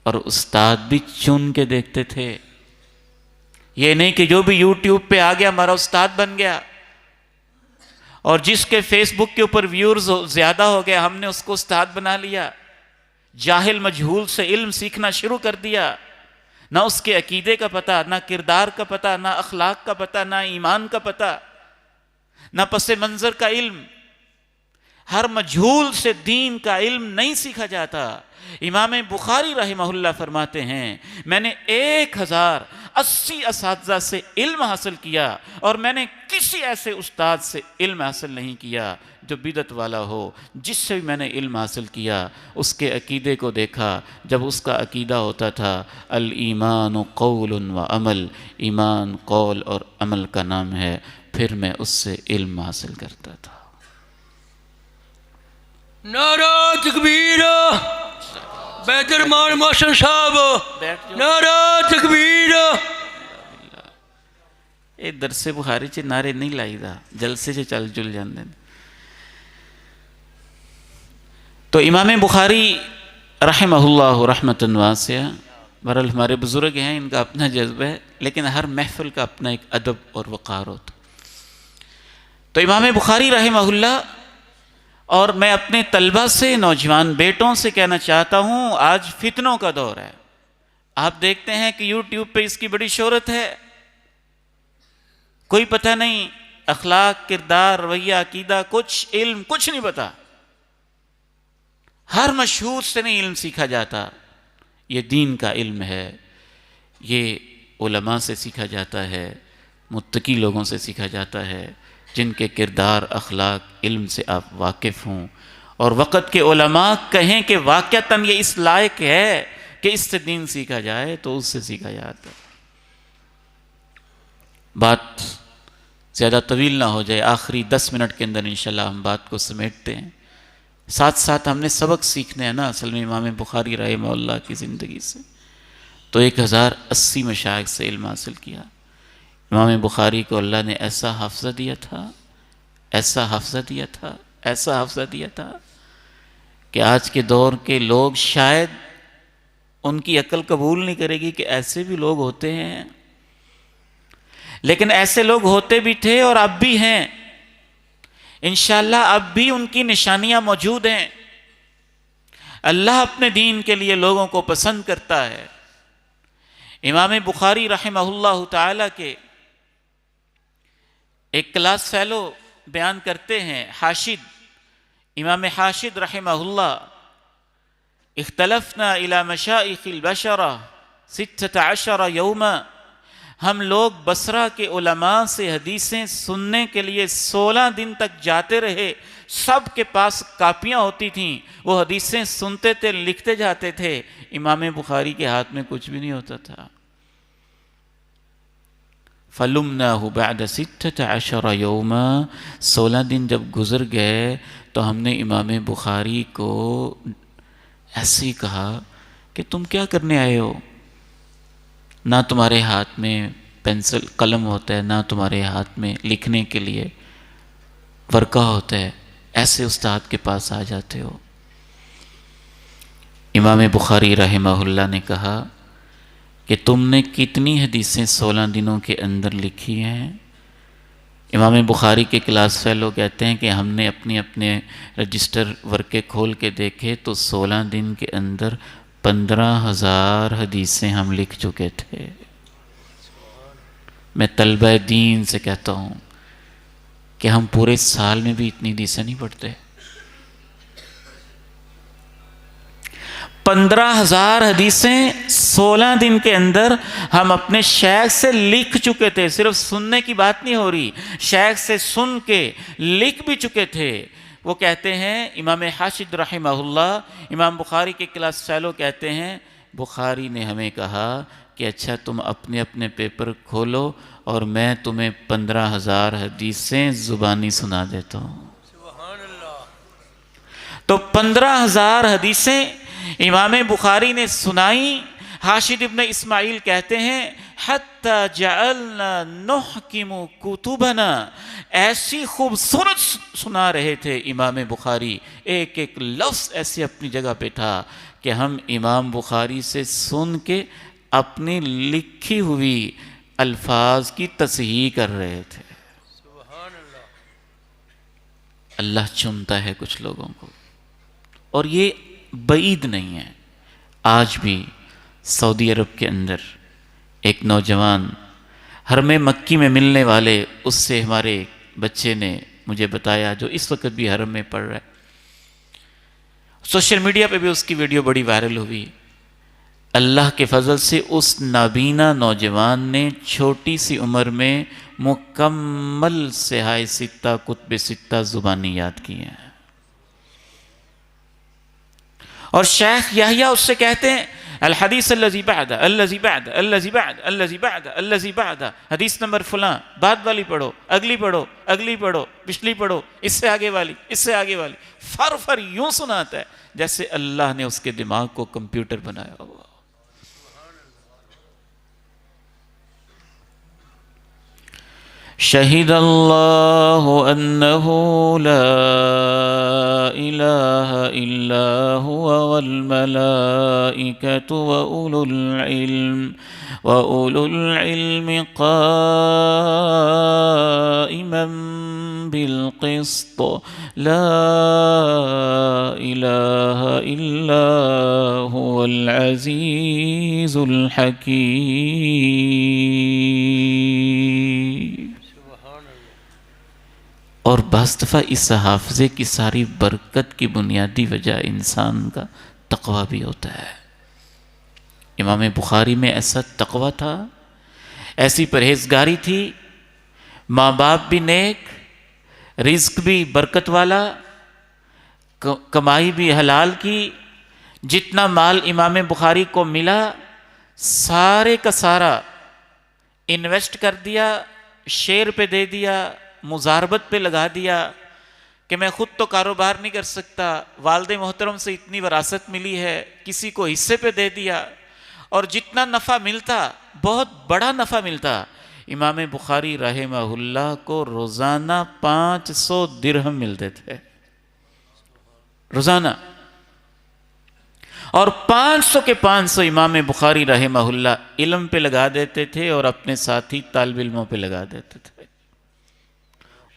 اور استاد بھی چن کے دیکھتے تھے۔ یہ نہیں کہ جو بھی یوٹیوب پہ آ گیا ہمارا استاد بن گیا، اور جس کے فیس بک کے اوپر ویورز زیادہ ہو گیا ہم نے اس کو استاد بنا لیا، جاہل مجہول سے علم سیکھنا شروع کر دیا، نہ اس کے عقیدے کا پتہ، نہ کردار کا پتہ، نہ اخلاق کا پتہ، نہ ایمان کا پتہ، نہ پس منظر کا علم۔ ہر مجہول سے دین کا علم نہیں سیکھا جاتا۔ امام بخاری رحمہ اللہ فرماتے ہیں میں نے 1080 80 اساتذہ سے علم حاصل کیا اور میں نے کسی ایسے استاد سے علم حاصل نہیں کیا جو بدعت والا ہو. جس سے بھی میں نے علم حاصل کیا اس کے عقیدے کو دیکھا. جب اس کا عقیدہ ہوتا تھا الایمان قول و عمل، ایمان قول اور عمل کا نام ہے، پھر میں اس سے علم حاصل کرتا تھا. نعرہ تکبیر، بیت الرحمان محسن صاحب، نعرہ تکبیر. اے درس بخاری چ نعرے نہیں لائی دا، جلسے چ چل جل جاندے. تو امام بخاری رحمہ اللہ رحمۃ واسعہ، بہرحال ہمارے بزرگ ہیں، ان کا اپنا جذبہ ہے، لیکن ہر محفل کا اپنا ایک ادب اور وقار ہوتا. تو امام بخاری رحمہ اللہ، اور میں اپنے طلبہ سے، نوجوان بیٹوں سے کہنا چاہتا ہوں، آج فتنوں کا دور ہے. آپ دیکھتے ہیں کہ یوٹیوب پہ اس کی بڑی شہرت ہے. کوئی پتہ نہیں، اخلاق، کردار، رویہ، عقیدہ، کچھ علم کچھ نہیں پتا. ہر مشہور سے نہیں علم سیکھا جاتا. یہ دین کا علم ہے، یہ علماء سے سیکھا جاتا ہے، متقی لوگوں سے سیکھا جاتا ہے، جن کے کردار، اخلاق، علم سے آپ واقف ہوں. اور وقت کے علماء کہیں کہ واقعتاً یہ اس لائق ہے کہ اس سے دین سیکھا جائے تو اس سے سیکھا جاتا ہے. بات زیادہ طویل نہ ہو جائے، آخری 10 منٹ کے اندر انشاءاللہ ہم بات کو سمیٹتے ہیں. ساتھ ساتھ ہم نے سبق سیکھنے ہیں نا اصل میں امام بخاری رحمہ اللہ کی زندگی سے. تو 1080 مشائخ سے علم حاصل کیا. امام بخاری کو اللہ نے ایسا حافظہ دیا تھا، ایسا حافظہ دیا تھا، ایسا حافظہ دیا تھا کہ آج کے دور کے لوگ شاید ان کی عقل قبول نہیں کرے گی کہ ایسے بھی لوگ ہوتے ہیں. لیکن ایسے لوگ ہوتے بھی تھے اور اب بھی ہیں. انشاءاللہ اب بھی ان کی نشانیاں موجود ہیں. اللہ اپنے دین کے لیے لوگوں کو پسند کرتا ہے. امام بخاری رحمہ اللہ تعالی کے ایک کلاس فیلو بیان کرتے ہیں، حاشد، امام حاشد رحمہ اللہ، اختلفنا الى مشائخ البشرہ 16 یوما. ہم لوگ بصرہ کے علماء سے حدیثیں سننے کے لیے 16 دن تک جاتے رہے. سب کے پاس کاپیاں ہوتی تھیں، وہ حدیثیں سنتے تھے، لکھتے جاتے تھے. امام بخاری کے ہاتھ میں کچھ بھی نہیں ہوتا تھا. فَلُمْنَاهُ بَعْدَ 16 یوما. 16 دن جب گزر گئے تو ہم نے امام بخاری کو ایسے ہی کہا کہ تم کیا کرنے آئے ہو؟ نہ تمہارے ہاتھ میں پینسل قلم ہوتا ہے، نہ تمہارے ہاتھ میں لکھنے کے لیے ورقہ ہوتا ہے، ایسے استاد کے پاس آ جاتے ہو. امام بخاری رحمہ اللہ نے کہا کہ تم نے کتنی حدیثیں 16 دنوں کے اندر لکھی ہیں؟ امام بخاری کے کلاس فیلو کہتے ہیں کہ ہم نے اپنے رجسٹر ورقے کھول کے دیکھے تو 16 دن کے اندر 15,000 حدیثیں ہم لکھ چکے تھے. میں طلبہ دین سے کہتا ہوں کہ ہم پورے سال میں بھی اتنی حدیثیں نہیں پڑھتے. 15,000 حدیثیں 16 دن کے اندر ہم اپنے شیخ سے لکھ چکے تھے. صرف سننے کی بات نہیں ہو رہی، شیخ سے سن کے لکھ بھی چکے تھے. وہ کہتے ہیں امام حاشد رحمہ اللہ، امام بخاری کے کلاس فیلو کہتے ہیں بخاری نے ہمیں کہا کہ اچھا تم اپنے پیپر کھولو اور میں تمہیں 15,000 حدیثیں زبانی سنا دیتا ہوں. تو 15,000 حدیثیں امام بخاری نے سنائیں. حاشد ابن اسماعیل کہتے ہیں حتی جعلنا نحکم کتبنا. ایسی خوبصورت سنا رہے تھے امام بخاری، ایک ایک لفظ ایسے اپنی جگہ پہ تھا کہ ہم امام بخاری سے سن کے اپنی لکھی ہوئی الفاظ کی تصحیح کر رہے تھے. اللہ چنتا ہے کچھ لوگوں کو، اور یہ بعید نہیں ہے. آج بھی سعودی عرب کے اندر ایک نوجوان حرم مکی میں ملنے والے، اس سے ہمارے بچے نے مجھے بتایا، جو اس وقت بھی حرم میں پڑھ رہا ہے. سوشل میڈیا پہ بھی اس کی ویڈیو بڑی وائرل ہوئی. اللہ کے فضل سے اس نابینا نوجوان نے چھوٹی سی عمر میں مکمل صحائے ستہ کتب ستہ زبانی یاد کیے ہیں. اور شیخ یحییٰ اس سے کہتے ہیں الحدیث الذی بعد الذی بعد الذی بعد الذی بعد الذی بعد، حدیث نمبر فلاں، بعد والی پڑھو، اگلی پڑھو، اگلی پڑھو، پچھلی پڑھو، اس سے آگے والی، اس سے آگے والی، فر فر یوں سناتا ہے جیسے اللہ نے اس کے دماغ کو کمپیوٹر بنایا ہوا. شہد اللہ انہ لا الہ الا هو والملائکۃ وأولو العلم قائما بالقسط لا الہ الا هو العزیز الحکیم. اور بعض دفعہ اس حافظے کی ساری برکت کی بنیادی وجہ انسان کا تقوی بھی ہوتا ہے. امام بخاری میں ایسا تقوی تھا، ایسی پرہیزگاری تھی، ماں باپ بھی نیک، رزق بھی برکت والا، کمائی بھی حلال کی. جتنا مال امام بخاری کو ملا سارے کا سارا انویسٹ کر دیا، شیئر پہ دے دیا، مزاربت پہ لگا دیا کہ میں خود تو کاروبار نہیں کر سکتا، والد محترم سے اتنی وراثت ملی ہے، کسی کو حصے پہ دے دیا. اور جتنا نفع ملتا بہت بڑا نفع ملتا. امام بخاری رحمہ اللہ کو روزانہ 500 درہم ملتے تھے روزانہ، اور 500 کے 500 امام بخاری رحمہ اللہ علم پہ لگا دیتے تھے اور اپنے ساتھی طالب علموں پہ لگا دیتے تھے.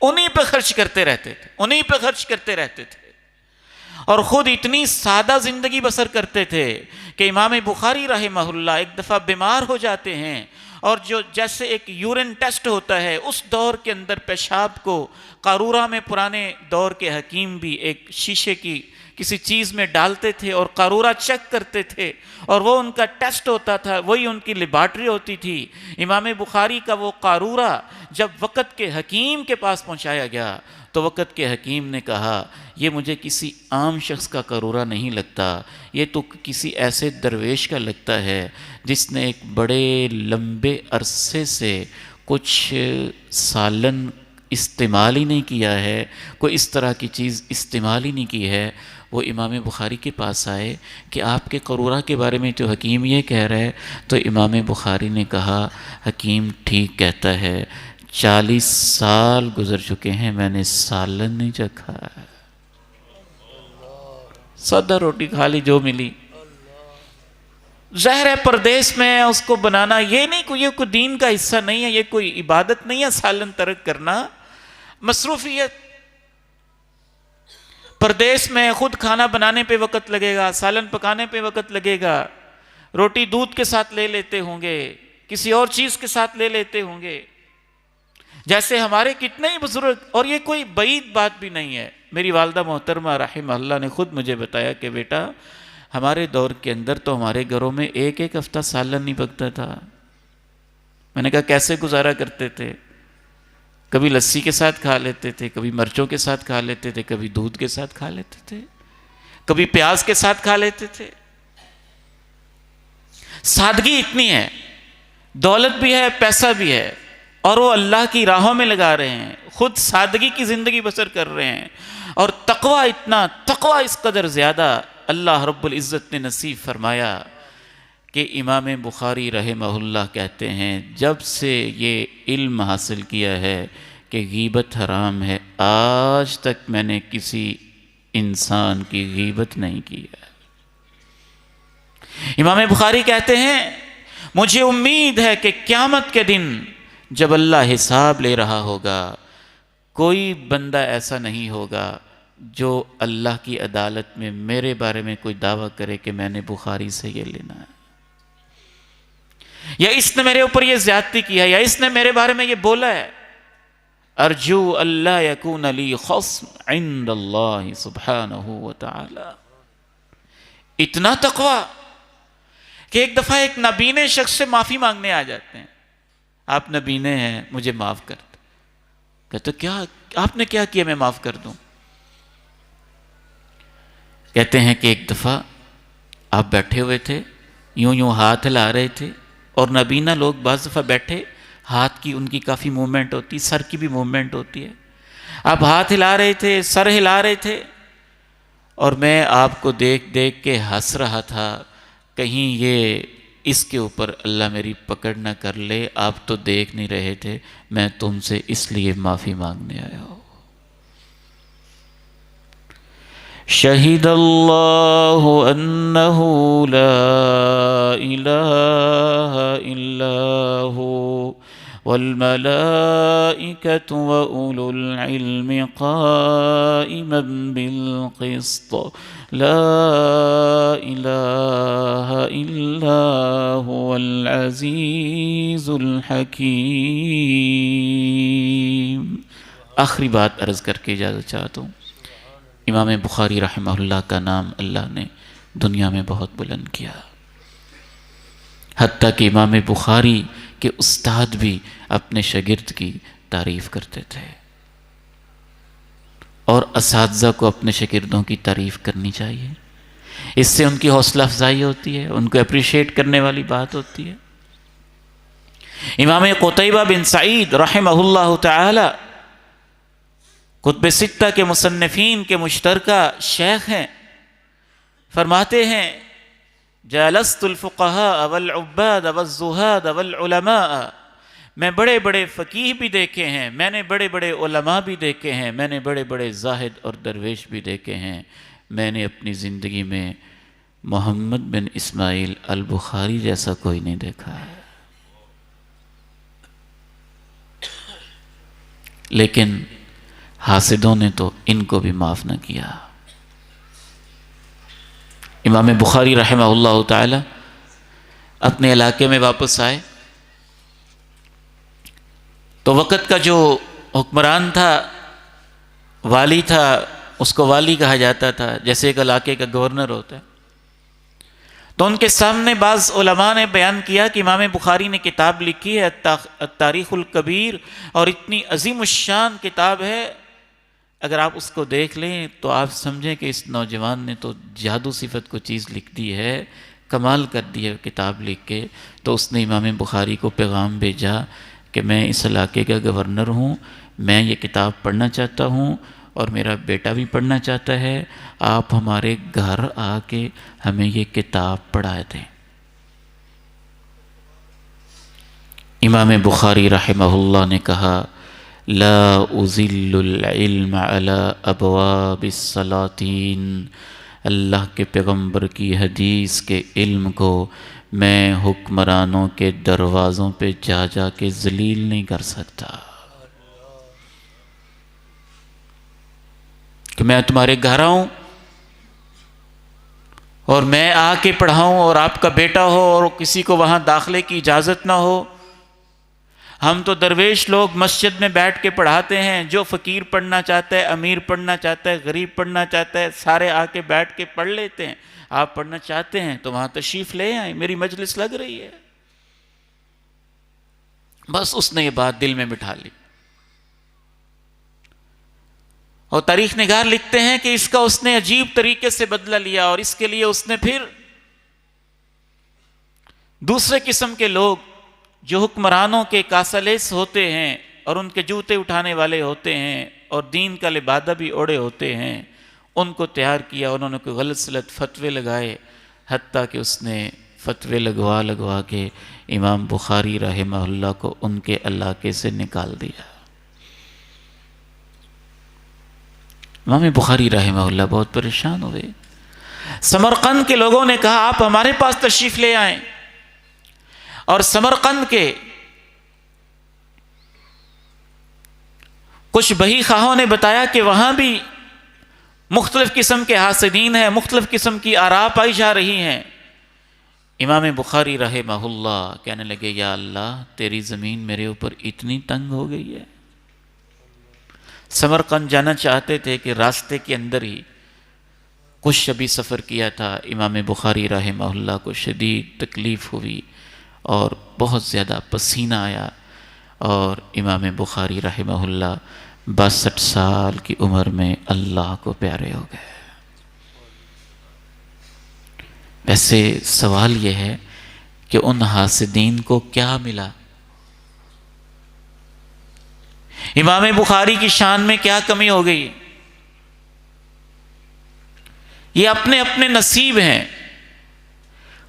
انہی پہ خرچ کرتے رہتے تھے، انہی پہ خرچ کرتے رہتے تھے. اور خود اتنی سادہ زندگی بسر کرتے تھے کہ امام بخاری رحمہ اللہ ایک دفعہ بیمار ہو جاتے ہیں، اور جو جیسے ایک یورین ٹیسٹ ہوتا ہے اس دور کے اندر پیشاب کو قارورہ میں پرانے دور کے حکیم بھی ایک شیشے کی کسی چیز میں ڈالتے تھے اور قارورہ چیک کرتے تھے، اور وہ ان کا ٹیسٹ ہوتا تھا، وہی ان کی لیبارٹری ہوتی تھی. امام بخاری کا وہ قارورہ جب وقت کے حکیم کے پاس پہنچایا گیا تو وقت کے حکیم نے کہا یہ مجھے کسی عام شخص کا قارورہ نہیں لگتا، یہ تو کسی ایسے درویش کا لگتا ہے جس نے ایک بڑے لمبے عرصے سے کچھ سالن استعمال ہی نہیں کیا ہے، کوئی اس طرح کی چیز استعمال ہی نہیں کی ہے. وہ امام بخاری کے پاس آئے کہ آپ کے قارورہ کے بارے میں جو حکیم یہ کہہ رہا ہے، تو امام بخاری نے کہا حکیم ٹھیک کہتا ہے، 40 سال گزر چکے ہیں میں نے سالن نہیں چکھا ہے، سادہ روٹی کھا لی جو ملی. ظاہر ہے پردیس میں اس کو بنانا یہ نہیں، یہ کوئی دین کا حصہ نہیں ہے، یہ کوئی عبادت نہیں ہے سالن ترک کرنا، مصروفیت. پردیس میں خود کھانا بنانے پہ وقت لگے گا، سالن پکانے پہ وقت لگے گا، روٹی دودھ کے ساتھ لے لیتے ہوں گے، کسی اور چیز کے ساتھ لے لیتے ہوں گے. جیسے ہمارے کتنے ہی بزرگ، اور یہ کوئی بعید بات بھی نہیں ہے. میری والدہ محترمہ رحمہ اللہ نے خود مجھے بتایا کہ بیٹا ہمارے دور کے اندر تو ہمارے گھروں میں ایک ہفتہ سالن نہیں پکتا تھا. میں نے کہا کیسے گزارا کرتے تھے؟ کبھی لسی کے ساتھ کھا لیتے تھے، کبھی مرچوں کے ساتھ کھا لیتے تھے، کبھی دودھ کے ساتھ کھا لیتے تھے، کبھی پیاز کے ساتھ کھا لیتے تھے. سادگی اتنی ہے، دولت بھی ہے، پیسہ بھی ہے، اور وہ اللہ کی راہوں میں لگا رہے ہیں، خود سادگی کی زندگی بسر کر رہے ہیں. اور تقوی اس قدر زیادہ اللہ رب العزت نے نصیب فرمایا کہ امام بخاری رحمہ اللہ کہتے ہیں جب سے یہ علم حاصل کیا ہے کہ غیبت حرام ہے، آج تک میں نے کسی انسان کی غیبت نہیں کی ہے. امام بخاری کہتے ہیں مجھے امید ہے کہ قیامت کے دن جب اللہ حساب لے رہا ہوگا کوئی بندہ ایسا نہیں ہوگا جو اللہ کی عدالت میں میرے بارے میں کوئی دعویٰ کرے کہ میں نے بخاری سے یہ لینا ہے، یا اس نے میرے اوپر یہ زیادتی کیا ہے، یا اس نے میرے بارے میں یہ بولا ہے. ارجو اللہ یکون لی خصم عند اللہ سبحانہ وتعالی. اتنا تقوی کہ ایک دفعہ ایک نابینے شخص سے معافی مانگنے آ جاتے ہیں. آپ نابینے ہیں، مجھے معاف کر دیں. کہتے کیا آپ نے کیا کیا میں معاف کر دوں؟ کہتے ہیں کہ ایک دفعہ آپ بیٹھے ہوئے تھے، یوں ہاتھ ہلا رہے تھے، اور نابینا لوگ بعض دفعہ بیٹھے ہاتھ کی ان کی کافی موومنٹ ہوتی، سر کی بھی موومنٹ ہوتی ہے. آپ ہاتھ ہلا رہے تھے، سر ہلا رہے تھے، اور میں آپ کو دیکھ دیکھ کے ہنس رہا تھا، کہیں یہ اس کے اوپر اللہ میری پکڑ نہ کر لے. آپ تو دیکھ نہیں رہے تھے، میں تم سے اس لیے معافی مانگنے آیا ہوں. شہد اللہ انہ لا الہ الا ہو والملائکۃ وأولو العلم قائما بالقسط لا الہ الا هو العزیز الحکیم. آخری بات عرض کر کے اجازت چاہتا ہوں. امام بخاری رحمہ اللہ کا نام اللہ نے دنیا میں بہت بلند کیا، حتیٰ کہ امام بخاری کے استاد بھی اپنے شاگرد کی تعریف کرتے تھے، اور اساتذہ کو اپنے شاگردوں کی تعریف کرنی چاہیے. اس سے ان کی حوصلہ افزائی ہوتی ہے، ان کو اپریشیٹ کرنے والی بات ہوتی ہے. امام قتیبہ بن سعید رحمہ اللہ تعالی کتب ستہ کے مصنفین کے مشترکہ شیخ ہیں. فرماتے ہیں جالست الفقہاء والعباد والزہاد والعلماء، میں بڑے بڑے فقیہ بھی دیکھے ہیں، میں نے بڑے بڑے علماء بھی دیکھے ہیں، میں نے بڑے بڑے زاہد اور درویش بھی دیکھے ہیں. میں نے اپنی زندگی میں محمد بن اسماعیل البخاری جیسا کوئی نہیں دیکھا ہے. لیکن حاسدوں نے تو ان کو بھی معاف نہ کیا. امام بخاری رحمہ اللہ تعالی اپنے علاقے میں واپس آئے تو وقت کا جو حکمران تھا، والی تھا، اس کو والی کہا جاتا تھا، جیسے ایک علاقے کا گورنر ہوتا ہے. تو ان کے سامنے بعض علماء نے بیان کیا کہ امام بخاری نے کتاب لکھی ہے التاریخ الکبیر، اور اتنی عظیم الشان کتاب ہے، اگر آپ اس کو دیکھ لیں تو آپ سمجھیں کہ اس نوجوان نے تو جادو صفت کو چیز لکھ دی ہے، کمال کر دی ہے کتاب لکھ کے. تو اس نے امام بخاری کو پیغام بھیجا کہ میں اس علاقے کا گورنر ہوں، میں یہ کتاب پڑھنا چاہتا ہوں، اور میرا بیٹا بھی پڑھنا چاہتا ہے، آپ ہمارے گھر آ کے ہمیں یہ کتاب پڑھا دیں. امام بخاری رحمہ اللہ نے کہا لا ازل العلم علی ابواب السلاطین، اللہ کے پیغمبر کی حدیث کے علم کو میں حکمرانوں کے دروازوں پہ جا جا کے ذلیل نہیں کر سکتا. کہ میں تمہارے گھر آؤں اور میں آ کے پڑھاؤں اور آپ کا بیٹا ہو اور کسی کو وہاں داخلے کی اجازت نہ ہو. ہم تو درویش لوگ مسجد میں بیٹھ کے پڑھاتے ہیں، جو فقیر پڑھنا چاہتا ہے، امیر پڑھنا چاہتا ہے، غریب پڑھنا چاہتا ہے، سارے آ کے بیٹھ کے پڑھ لیتے ہیں. آپ پڑھنا چاہتے ہیں تو وہاں تشریف لے آئیں، میری مجلس لگ رہی ہے. بس اس نے یہ بات دل میں بٹھا لی. اور تاریخ نگار لکھتے ہیں کہ اس کا اس نے عجیب طریقے سے بدلہ لیا، اور اس کے لیے اس نے پھر دوسرے قسم کے لوگ جو حکمرانوں کے کاسلیس ہوتے ہیں اور ان کے جوتے اٹھانے والے ہوتے ہیں اور دین کا لبادہ بھی اوڑے ہوتے ہیں، ان کو تیار کیا. انہوں نے کوئی غلط سلط فتوے لگائے، حتیٰ کہ اس نے فتوے لگوا کے امام بخاری رحمہ اللہ کو ان کے علاقے سے نکال دیا. امام بخاری رحمہ اللہ بہت پریشان ہوئے. سمرقند کے لوگوں نے کہا آپ ہمارے پاس تشریف لے آئیں، اور سمرقند کے کچھ بہی خواہوں نے بتایا کہ وہاں بھی مختلف قسم کے حاسدین ہیں، مختلف قسم کی آراء پائی جا رہی ہیں. امام بخاری رحمہ اللہ کہنے لگے یا اللہ تیری زمین میرے اوپر اتنی تنگ ہو گئی ہے. سمرقند جانا چاہتے تھے کہ راستے کے اندر ہی کچھ ابھی سفر کیا تھا، امام بخاری رحمہ اللہ کو شدید تکلیف ہوئی اور بہت زیادہ پسینہ آیا، اور امام بخاری رحمہ اللہ 62 سال کی عمر میں اللہ کو پیارے ہو گئے۔ ویسے سوال یہ ہے کہ ان حاسدین کو کیا ملا؟ امام بخاری کی شان میں کیا کمی ہو گئی؟ یہ اپنے اپنے نصیب ہیں۔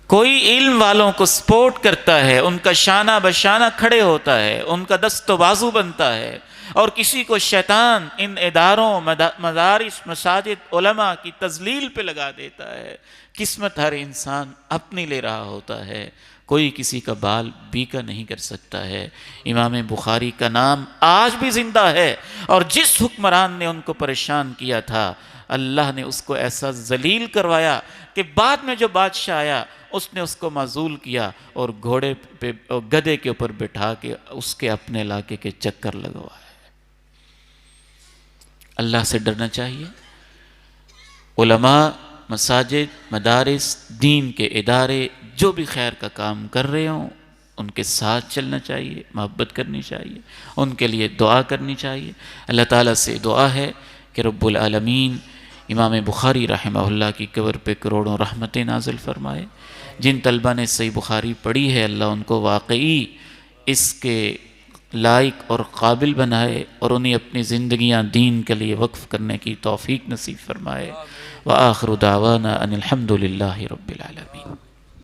کوئی علم والوں کو سپورٹ کرتا ہے، ان کا شانہ بشانہ کھڑے ہوتا ہے، ان کا دست و بازو بنتا ہے، اور کسی کو شیطان ان اداروں، مدارس، مساجد، علماء کی تذلیل پہ لگا دیتا ہے۔ قسمت ہر انسان اپنی لے رہا ہوتا ہے، کوئی کسی کا بال بیکا نہیں کر سکتا ہے۔ امام بخاری کا نام آج بھی زندہ ہے، اور جس حکمران نے ان کو پریشان کیا تھا، اللہ نے اس کو ایسا ذلیل کروایا کہ بعد میں جو بادشاہ آیا اس نے اس کو معزول کیا اور گھوڑے پہ گدھے کے اوپر بٹھا کے اس کے اپنے علاقے کے چکر لگوائے۔ اللہ سے ڈرنا چاہیے۔ علماء، مساجد، مدارس، دین کے ادارے جو بھی خیر کا کام کر رہے ہوں ان کے ساتھ چلنا چاہیے، محبت کرنی چاہیے، ان کے لیے دعا کرنی چاہیے۔ اللہ تعالیٰ سے دعا ہے کہ رب العالمین امام بخاری رحمہ اللہ کی قبر پہ کروڑوں رحمتیں نازل فرمائے۔ جن طلبہ نے صحیح بخاری پڑھی ہے، اللہ ان کو واقعی اس کے لائق اور قابل بنائے، اور انہیں اپنی زندگیاں دین کے لیے وقف کرنے کی توفیق نصیب فرمائے۔ وآخر دعوانا ان الحمد للہ رب العالمین۔